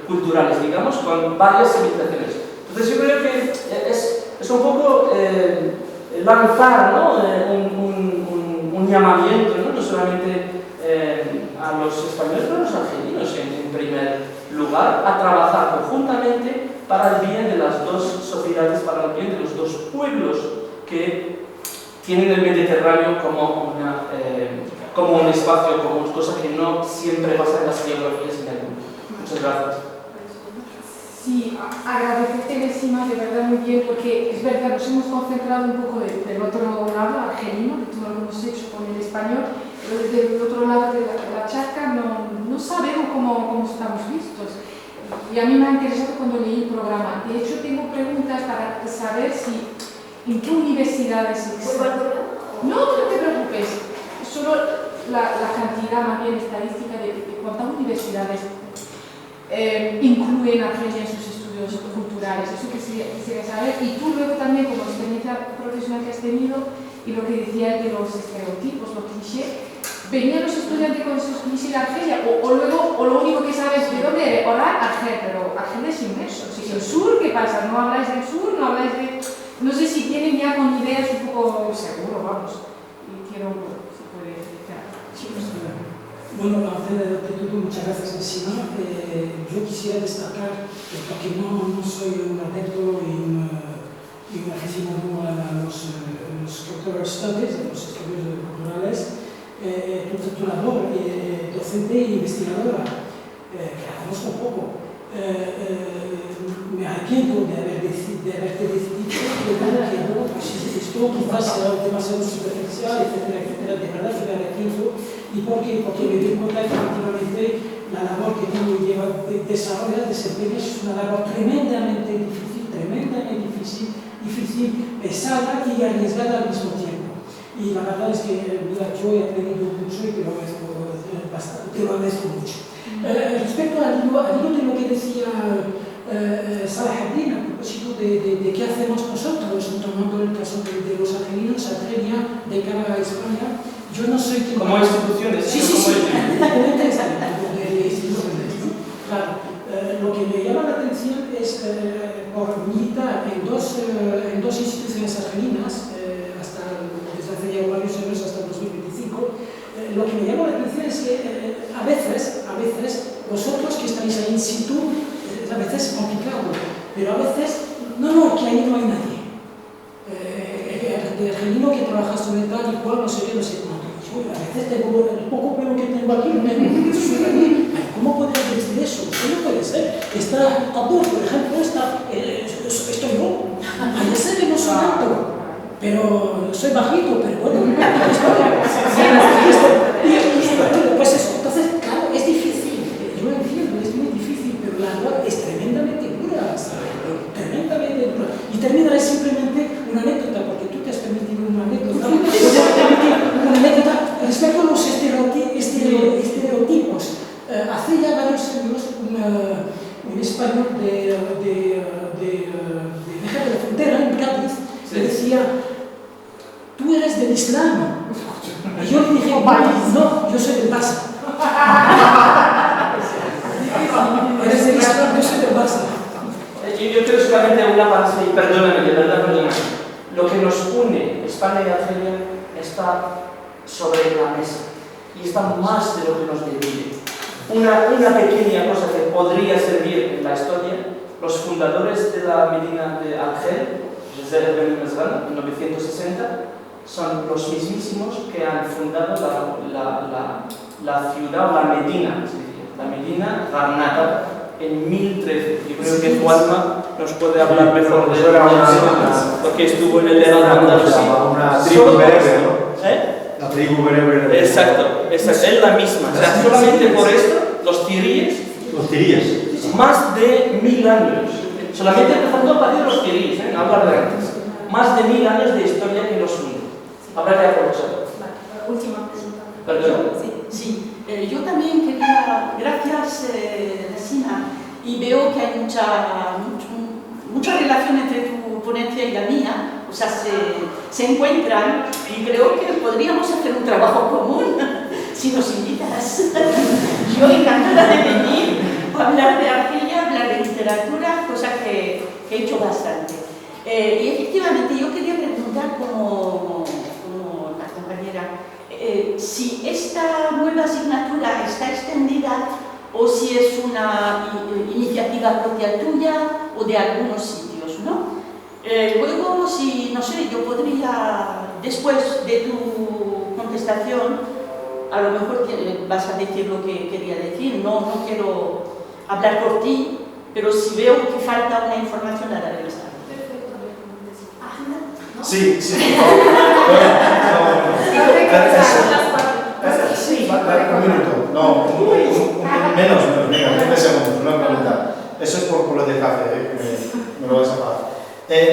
culturales, digamos, con varias civilizaciones. Entonces yo creo que es un poco lanzar, ¿no? un llamamiento, ¿no? No solamente a los españoles, pero a los argelinos en primer lugar, a trabajar conjuntamente para el bien de las dos sociedades, para el bien de los dos pueblos que tienen el Mediterráneo como un espacio, como una cosa que no siempre pasa en las geografías en el mundo. Muchas gracias. Sí, agradecerte encima, de verdad muy bien, porque es verdad, nos hemos concentrado un poco del otro lado, argelino, que todo lo hemos hecho con el español, pero desde el otro lado de la charca no sabemos cómo estamos vistos. Y a mí me ha interesado cuando leí el programa. De hecho, tengo preguntas para saber si en qué universidades existen. No te preocupes, solo la cantidad más bien estadística de cuántas universidades incluyen Argelia en sus estudios culturales. Eso quisiera saber. Y tú luego también, como experiencia profesional que has tenido, y lo que decía de los estereotipos, los clichés, ¿venían los estudiantes con esos clichés de Argelia? O lo único que sabes de dónde eres, hola, Argelia, pero Argelia es inmenso. Si el sur, ¿qué pasa? ¿No habláis del sur? ¿No habláis de...? No sé si tienen ya con ideas un poco seguro, vamos. Y quiero, si puede explicar. Sí, pues, bueno, ante todo, muchas gracias encima. Yo quisiera destacar, porque no soy un adepto y un aficionado a los cultural studies, a los estudios culturales, tu labor docente e investigadora, que la conozco poco, me arrepiento de haberte decidido que esto quizás sea demasiado superficial, etcétera, de verdad me arrepiento, y porque me doy cuenta que efectivamente la labor que tú desarrollas, desempeñas, es una labor tremendamente difícil, pesada y arriesgada al mismo tiempo. Y la verdad es que mira, yo he aprendido mucho y te lo agradezco mucho. Respecto al hilo de lo que decía Salahuddin a propósito de qué hacemos nosotros, tomando el caso de los argelinos, Argelia de cara a España, yo no soy quien... Como instituciones. Sí, claro, lo que me llama la atención es por militar en dos instituciones argelinas, desde hace ya varios años hasta el 2025, lo que me llama la atención es que a veces vosotros que estáis ahí in situ, a veces es complicado, pero a veces, que ahí no hay nadie. De argelino que trabaja sobre tal y cual, no sé qué, a veces tengo el poco pelo que tengo aquí, ¿cómo podría decir eso? Eso no puede ser. Está Abur, por ejemplo, estoy yo. Parece que no soy alto, pero soy bajito, pero bueno. Pues eso, entonces, claro, es difícil. Yo lo entiendo, es muy difícil, pero la labor es tremendamente dura, tremendamente dura. Y terminaré simplemente una anécdota, porque tú te has permitido una anécdota. Una anécdota respecto a los estereotipos decía, tú eres del Islam. Y yo le dije, no, yo soy del Barça. Eres del Islam, yo soy del Barça. Yo quiero solamente una frase, y perdóname, de verdad, perdóname. Lo que nos une, España y Argelia, está sobre la mesa. Y está más de lo que nos divide. Una pequeña cosa que podría servir en la historia, los fundadores de la Medina de Argel, José Ben Mesran, en 1960, son los mismísimos que han fundado la ciudad, o la Medina, la Medina Granada, en 1013. Yo creo que Juanma nos puede hablar mejor de eso, porque estuvo en el Al-Andalus. Una tribu bereber, ¿no? La tribu bereber. Exacto, es la misma. O sea, solamente por esto, los tiríes, más de 1000 años. Solamente empezando a partir de los tiríes, no hablar de antes. Más de 1000 años de historia que los une. Habrá que aprovechar. Última pregunta. Perdón. Sí. Yo también quería, gracias Resina, y veo que hay mucha relación entre tu ponencia y la mía, o sea, se encuentran y creo que podríamos hacer un trabajo común si nos invitas. Yo encantada de venir a hablar de Argelia, hablar de literatura, cosa que he hecho bastante. Y efectivamente yo quería preguntar como la compañera, si esta nueva asignatura está extendida o si es una iniciativa propia tuya o de algunos sitios, ¿no? Luego, si, no sé, yo podría, después de tu contestación, a lo mejor vas a decir lo que quería decir, no quiero hablar por ti, pero si veo que falta una información, la daré. Sí. Un minuto. No, menos, venga, 30 segundos, una pregunta. Eso es por lo del café, me lo vas a pagar.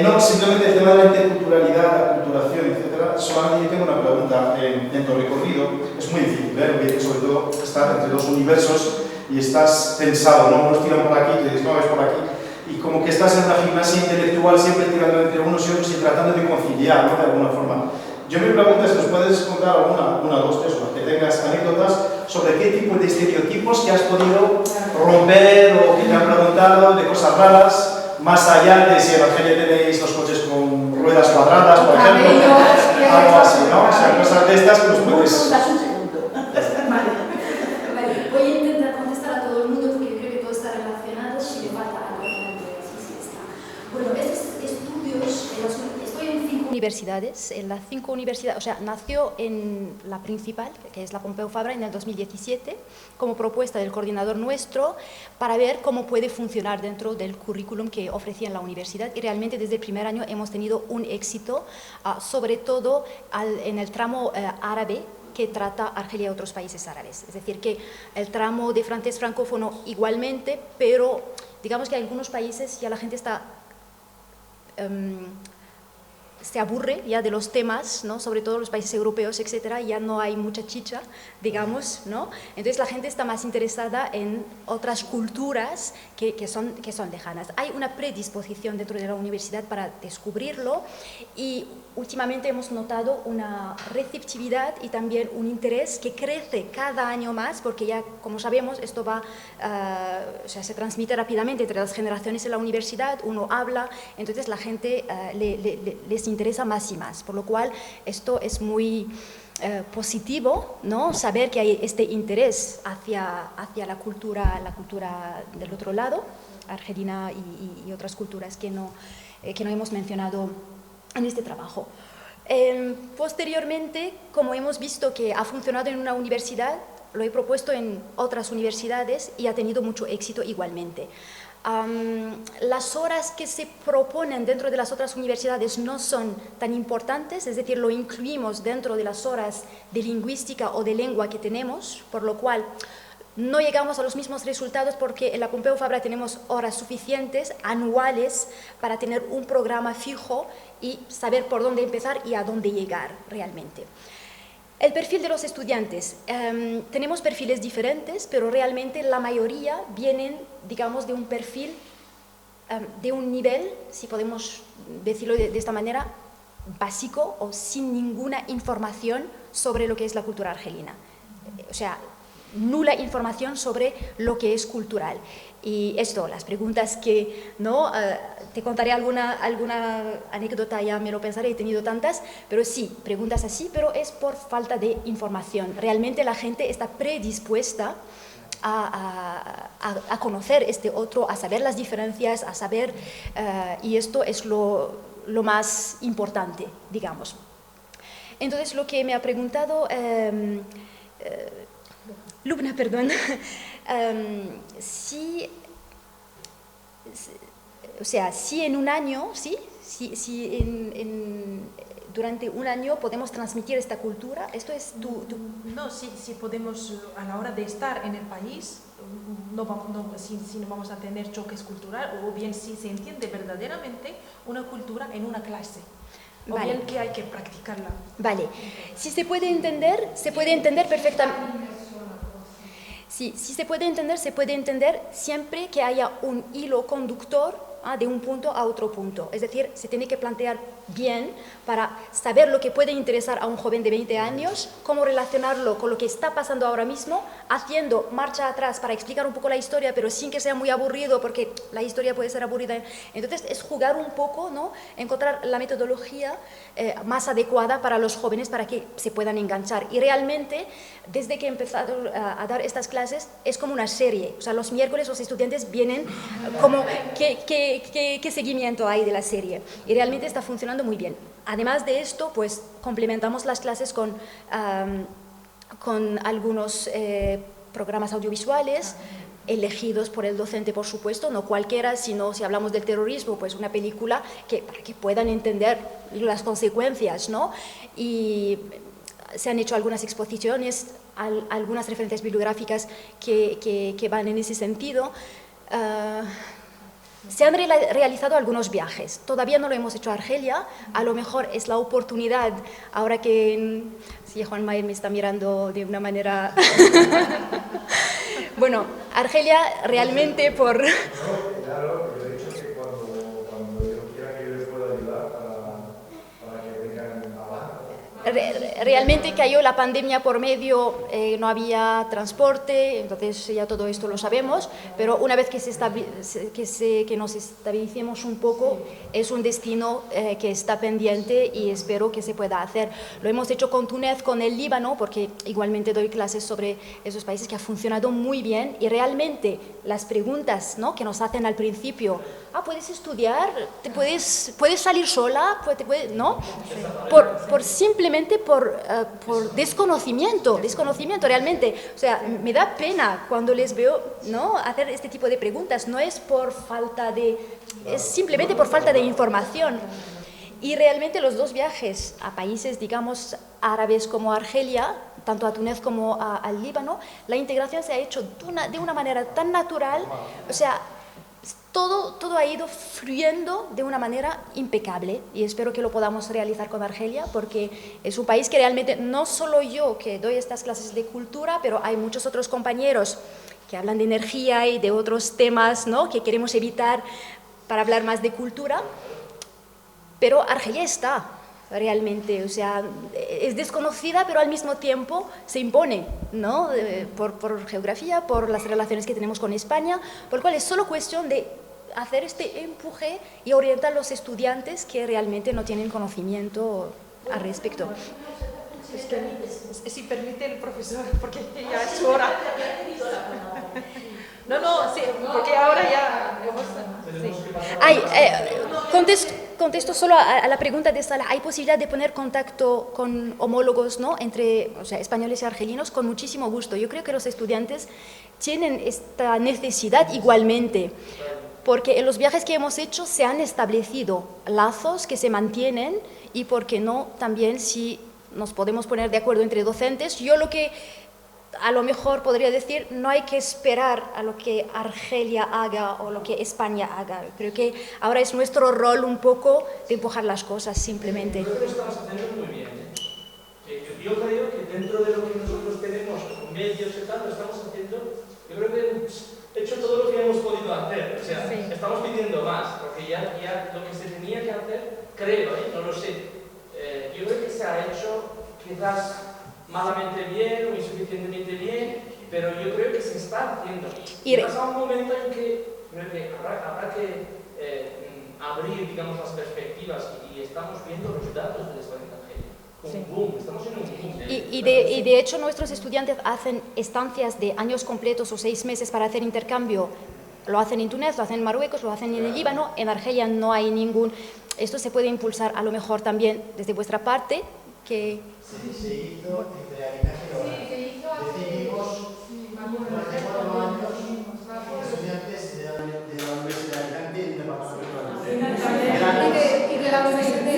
No, simplemente el tema de la interculturalidad, la culturación, etc. Solamente yo tengo una pregunta. En tu recorrido es muy difícil ver, sobre todo estar entre dos universos y estás tensado, ¿no? Unos tiran por aquí, te dices, no, es por aquí. Y como que estás en una gimnasia intelectual siempre tirando entre unos y otros y tratando de conciliar, ¿no? De alguna forma. Yo me pregunto si nos puedes contar una, dos, tres, que tengas anécdotas sobre qué tipo de estereotipos que has podido romper o que te han preguntado de cosas raras, más allá de si en Argelia tenéis los coches con ruedas cuadradas, por ejemplo, algo así, ¿no? O sea, cosas de estas que nos puedes... Vale, voy a intentar contestar a todo el mundo porque creo que todo está relacionado, si me falta algo. Sí está. Bueno, estos estudios, estoy en 5 universidades, en las 5 universidades, o sea, nació en la principal, que es la Pompeu Fabra, en el 2017, como propuesta del coordinador nuestro, para ver cómo puede funcionar dentro del currículum que ofrecía en la universidad, y realmente desde el primer año hemos tenido un éxito, sobre todo en el tramo árabe, que trata Argelia y otros países árabes. Es decir, que el tramo de francés francófono igualmente, pero digamos que en algunos países ya la gente se aburre ya de los temas, ¿no? Sobre todo los países europeos, etcétera, ya no hay mucha chicha, digamos, ¿no? Entonces la gente está más interesada en otras culturas que son lejanas. Hay una predisposición dentro de la universidad para descubrirlo y últimamente hemos notado una receptividad y también un interés que crece cada año más, porque ya, como sabemos, esto va, o sea, se transmite rápidamente entre las generaciones en la universidad, uno habla, entonces la gente les interesa más y más, por lo cual esto es muy positivo, ¿no? Saber que hay este interés hacia la cultura del otro lado, argelina y otras culturas que no hemos mencionado en este trabajo. Posteriormente, como hemos visto que ha funcionado en una universidad, lo he propuesto en otras universidades y ha tenido mucho éxito igualmente. Las horas que se proponen dentro de las otras universidades no son tan importantes, es decir, lo incluimos dentro de las horas de lingüística o de lengua que tenemos, por lo cual no llegamos a los mismos resultados porque en la Pompeu Fabra tenemos horas suficientes, anuales, para tener un programa fijo y saber por dónde empezar y a dónde llegar realmente. El perfil de los estudiantes. Tenemos perfiles diferentes, pero realmente la mayoría vienen, digamos, de un perfil, de un nivel, si podemos decirlo de esta manera, básico o sin ninguna información sobre lo que es la cultura argelina. O sea, nula información sobre lo que es cultural. Y esto, las preguntas que, ¿no? Te contaré alguna anécdota, ya me lo pensaré, he tenido tantas, pero sí, preguntas así, pero es por falta de información. Realmente la gente está predispuesta a conocer este otro, a saber las diferencias, a saber, y esto es lo más importante, digamos. Entonces, lo que me ha preguntado Lubna, perdón, si en un año, durante un año podemos transmitir esta cultura, esto es No, si podemos, a la hora de estar en el país, si no vamos a tener choques culturales, o bien si se entiende verdaderamente una cultura en una clase. O vale. bien que hay que practicarla. Vale, si se puede entender perfectamente. Sí, si se puede entender siempre que haya un hilo conductor de un punto a otro punto. Es decir, se tiene que plantear bien para saber lo que puede interesar a un joven de 20 años, cómo relacionarlo con lo que está pasando ahora mismo, haciendo marcha atrás para explicar un poco la historia, pero sin que sea muy aburrido, porque la historia puede ser aburrida. Entonces, es jugar un poco, ¿no? Encontrar la metodología más adecuada para los jóvenes para que se puedan enganchar. Y realmente, desde que he empezado a dar estas clases, es como una serie. O sea, los miércoles los estudiantes vienen como qué seguimiento hay de la serie. Y realmente está funcionando muy bien. Además de esto, pues complementamos las clases con algunos programas audiovisuales elegidos por el docente, por supuesto, no cualquiera, sino si hablamos del terrorismo, pues una película para que puedan entender las consecuencias, ¿no? Y se han hecho algunas exposiciones, algunas referencias bibliográficas que van en ese sentido. Se han realizado algunos viajes, todavía no lo hemos hecho a Argelia, a lo mejor es la oportunidad, ahora que sí, Juan Mayer me está mirando de una manera... Bueno, Argelia realmente por... Claro, yo he dicho que cuando yo quiera que yo les pueda ayudar para que vengan a Realmente cayó la pandemia por medio, no había transporte, entonces ya todo esto lo sabemos, pero una vez que nos estabilicemos un poco, es un destino que está pendiente y espero que se pueda hacer. Lo hemos hecho con Túnez, con el Líbano, porque igualmente doy clases sobre esos países que ha funcionado muy bien y realmente las preguntas, ¿no?, que nos hacen al principio, ¿puedes estudiar? ¿Puedes salir sola? ¿No? Simplemente por desconocimiento realmente. O sea, me da pena cuando les veo, ¿no?, hacer este tipo de preguntas. No es es simplemente por falta de información. Y realmente los dos viajes a países, digamos, árabes como Argelia, tanto a Túnez como al Líbano, la integración se ha hecho de una manera tan natural, o sea, todo ha ido fluyendo de una manera impecable y espero que lo podamos realizar con Argelia porque es un país que realmente, no solo yo que doy estas clases de cultura, pero hay muchos otros compañeros que hablan de energía y de otros temas, ¿no?, que queremos evitar para hablar más de cultura, pero Argelia está realmente, o sea, es desconocida, pero al mismo tiempo se impone, ¿no?, por geografía, por las relaciones que tenemos con España, por lo cual es solo cuestión de hacer este empuje y orientar a los estudiantes que realmente no tienen conocimiento al respecto. Si permite el profesor, porque ya es su hora. No, sí, porque ahora ya... Sí. Contesto solo a la pregunta de Sala. ¿Hay posibilidad de poner contacto con homólogos, ¿no?, entre españoles y argelinos? Con muchísimo gusto. Yo creo que los estudiantes tienen esta necesidad igualmente, porque en los viajes que hemos hecho se han establecido lazos que se mantienen y, ¿por qué no?, también si nos podemos poner de acuerdo entre docentes. Yo lo que a lo mejor podría decir, no hay que esperar a lo que Argelia haga o lo que España haga. Creo que ahora es nuestro rol un poco de empujar las cosas simplemente. Creo que lo estamos haciendo muy bien. Yo creo que dentro de lo que nosotros tenemos, con medios y tal, lo estamos haciendo, yo creo que hemos hecho todo lo que hemos podido hacer. O sea, sí, estamos pidiendo más, porque ya lo que se tenía que hacer, creo, no lo sé, quizás malamente bien o insuficientemente bien, pero yo creo que se está haciendo. Y pasa un momento en que creo que habrá que abrir, digamos, las perspectivas y estamos viendo los datos del Estado de Argelia. Un boom, estamos en un boom. Y de hecho nuestros estudiantes hacen estancias de años completos o 6 meses para hacer intercambio. Lo hacen en Túnez, lo hacen en Marruecos, lo hacen en el Líbano. En Argelia no hay ningún... Esto se puede impulsar a lo mejor también desde vuestra parte, que... Sí, se hizo entre Alicante y Oran. Decidimos durante 4 años estudiantes de la Universidad de Alicante y del Departamento de Y de la Universidad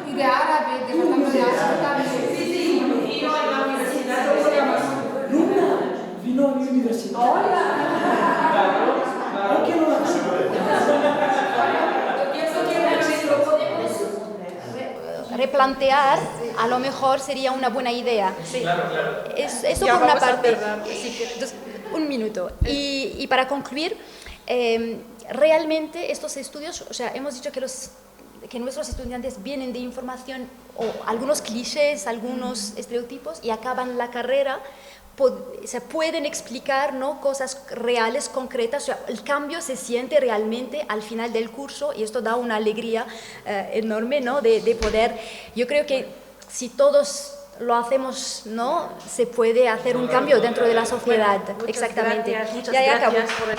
y de Árabe, del Departamento de Árabe también. Sí, y yo en la universidad. Luna vino a mi universidad. ¿Por qué no la replantear, a lo mejor sería una buena idea. Sí. Claro. Eso Ya por una vamos a parte. cerrar. Entonces, un minuto. Y para concluir, realmente estos estudios, o sea, hemos dicho que nuestros estudiantes vienen de información o algunos clichés, algunos estereotipos y acaban la carrera. Se pueden explicar, ¿no?, cosas reales, concretas, o sea, el cambio se siente realmente al final del curso y esto da una alegría enorme, ¿no?, de poder, yo creo que si todos lo hacemos, ¿no?, se puede hacer un cambio dentro de la sociedad. Bueno, exactamente. Muchas Ya acabo. gracias por el...